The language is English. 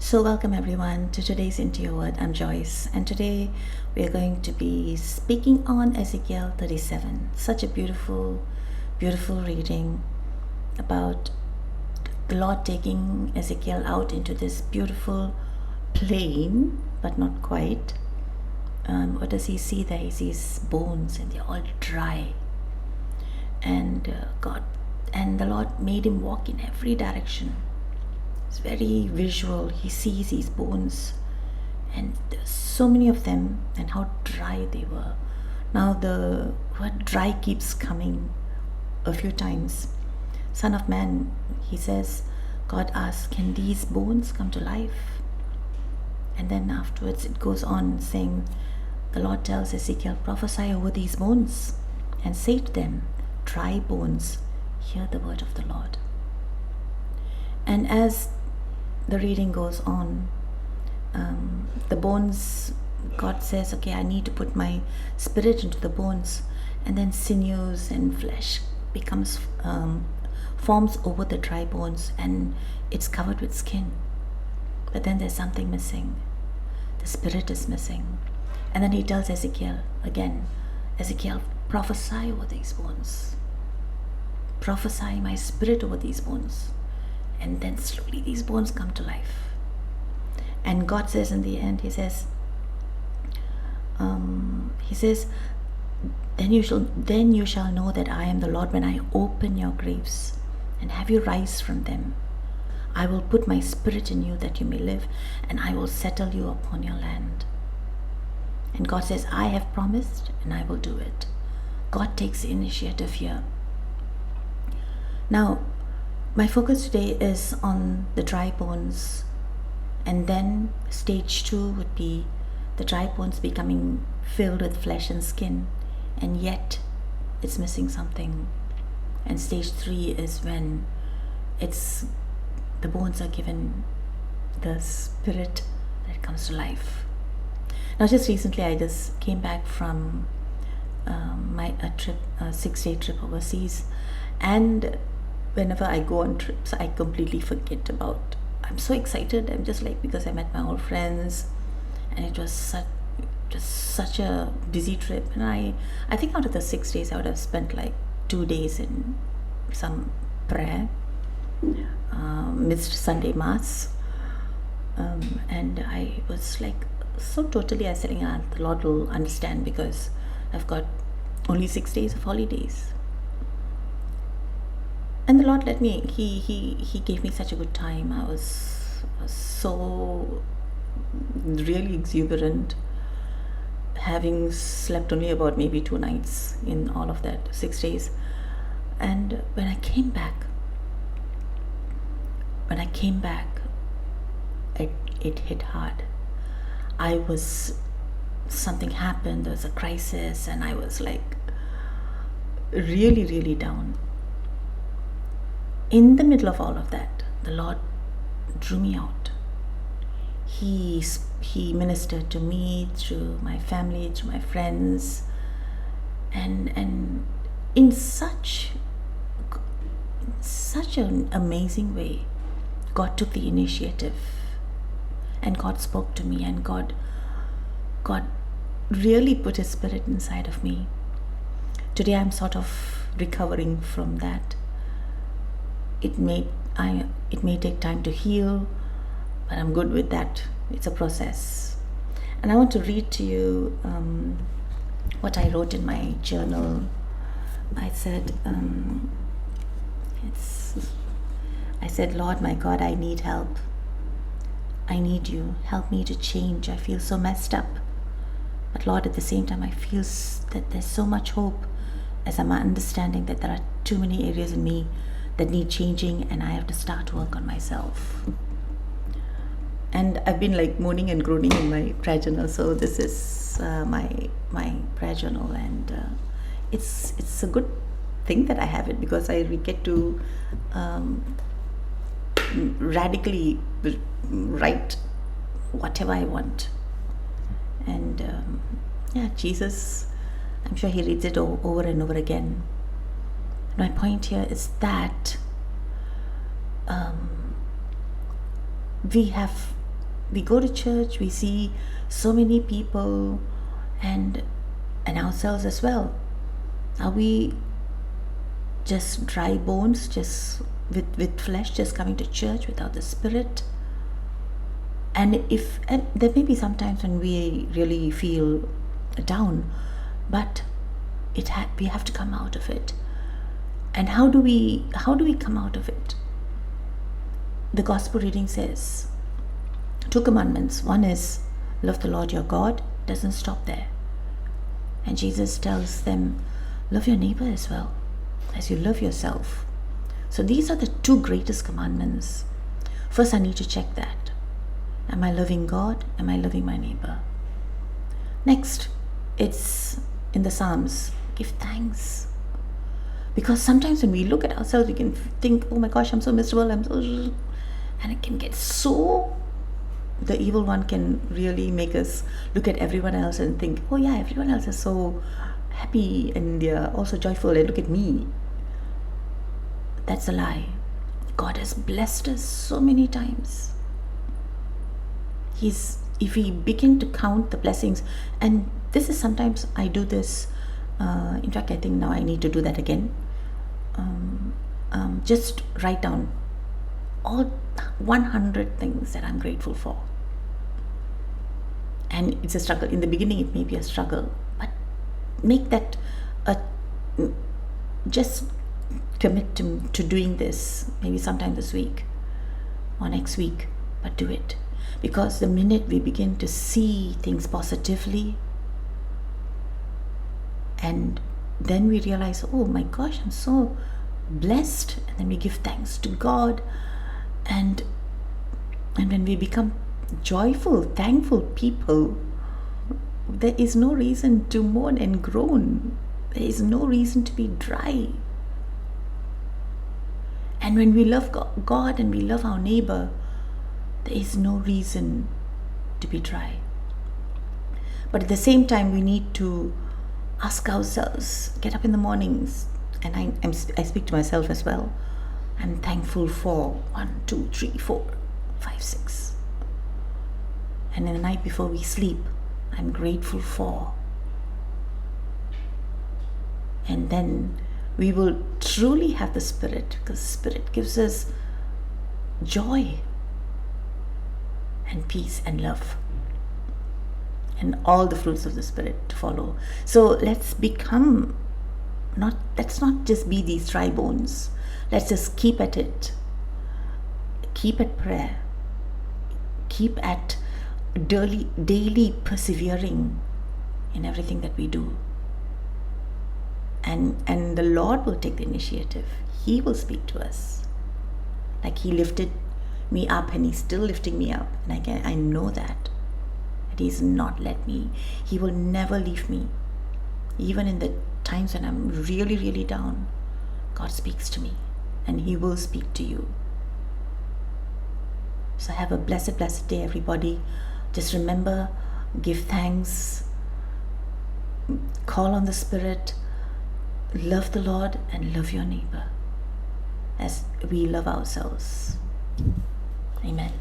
So, welcome everyone to today's Into Your Word. I'm Joyce, and today we are going to be speaking on Ezekiel 37. Such a beautiful, beautiful reading about the Lord taking Ezekiel out into this beautiful plain, but not quite. What does he see there? He sees bones, and they're all dry. And the Lord made him walk in every direction. It's very visual. He sees these bones, and there's so many of them, and how dry they were. Now the word dry keeps coming a few times. Son of man, he says, God asks, can these bones come to life? And then afterwards it goes on saying, the Lord tells Ezekiel, prophesy over these bones and say to them, dry bones, hear the word of the Lord. And as the reading goes on, the bones, God says, okay, I need to put my spirit into the bones, and then sinews and flesh becomes forms over the dry bones, and it's covered with skin. But then there's something missing. The spirit is missing. And then he tells Ezekiel again, Ezekiel, prophesy over these bones. Prophesy my spirit over these bones. And then slowly these bones come to life. And God says in the end, he says, then you shall know that I am the Lord when I open your graves and have you rise from them. I will put my spirit in you that you may live, and I will settle you upon your land. And God says, I have promised and I will do it. God takes the initiative here. Now, my focus today is on the dry bones, and then stage 2 would be the dry bones becoming filled with flesh and skin, and yet it's missing something. And stage 3 is when the bones are given the spirit that comes to life. Now, just recently I just came back from a 6-day trip overseas, and whenever I go on trips, I completely forget about. I'm so excited. I'm just like, because I met my old friends, and it was such a busy trip. And I think out of the 6 days, I would have spent like 2 days in some prayer, missed Sunday Mass, and I was like so totally. I was saying, the Lord will understand because I've got only 6 days of holidays. And the Lord let me, he gave me such a good time. I was so really exuberant, having slept only about maybe 2 nights in all of that 6 days. And when I came back, it hit hard. Something happened, there was a crisis, and I was like really, really down. In the middle of all of that, the Lord drew me out. He ministered to me through my family, through my friends, and in such an amazing way. God took the initiative, and God spoke to me, and God really put His Spirit inside of me. Today I'm sort of recovering from that. It may take time to heal, but I'm good with that. It's a process. And I want to read to you what I wrote in my journal. I said, Lord, my God, I need help. I need you. Help me to change. I feel so messed up. But Lord, at the same time, I feel that there's so much hope, as I'm understanding that there are too many areas in me that need changing, and I have to start work on myself. And I've been like moaning and groaning in my prayer journal. So this is my prayer journal, and it's a good thing that I have it, because I get to radically write whatever I want. And Jesus, I'm sure He reads it over and over again. My point here is that we have we go to church, we see so many people and ourselves as well. Are we just dry bones, just with flesh, just coming to church without the Spirit? And there may be sometimes when we really feel down, but we have to come out of it. And how do we come out of it? The gospel reading says 2 commandments. One is love the Lord your God. Doesn't stop there. And Jesus tells them, love your neighbor as well as you love yourself. So these are the 2 greatest commandments. First, I need to check that. Am I loving God? Am I loving my neighbor? Next, it's in the Psalms. Give thanks. Because sometimes when we look at ourselves, we can think, oh my gosh, I'm so miserable, and it can get so, the evil one can really make us look at everyone else and think, oh yeah, everyone else is so happy and they're also joyful, and look at me. That's a lie. God has blessed us so many times. If we begin to count the blessings, and this is sometimes I do this, in fact I think now I need to do that again. Just write down all 100 things that I'm grateful for. And it's a struggle. In the beginning it may be a struggle, but make that just commit to doing this, maybe sometime this week or next week, but do it. Because the minute we begin to see things positively, and then we realize, oh my gosh, I'm so blessed, and then we give thanks to God, and when we become joyful, thankful people, there is no reason to mourn and groan. There is no reason to be dry. And when we love God and we love our neighbor, there is no reason to be dry. But at the same time, we need to ask ourselves, get up in the mornings, and I speak to myself as well. I'm thankful for 1, 2, 3, 4, 5, 6. And in the night before we sleep, I'm grateful for. And then we will truly have the Spirit, because the Spirit gives us joy and peace and love and all the fruits of the Spirit to follow. So let's not just be these dry bones. Let's just keep at it. Keep at prayer. Keep at daily persevering in everything that we do. And the Lord will take the initiative. He will speak to us. Like He lifted me up, and He's still lifting me up. And I know that He's not let me. He will never leave me. Even in the times when I'm really, really down, God speaks to me, and He will speak to you. So have a blessed, blessed day, everybody. Just remember, give thanks, call on the Spirit, love the Lord, and love your neighbor as we love ourselves. Amen.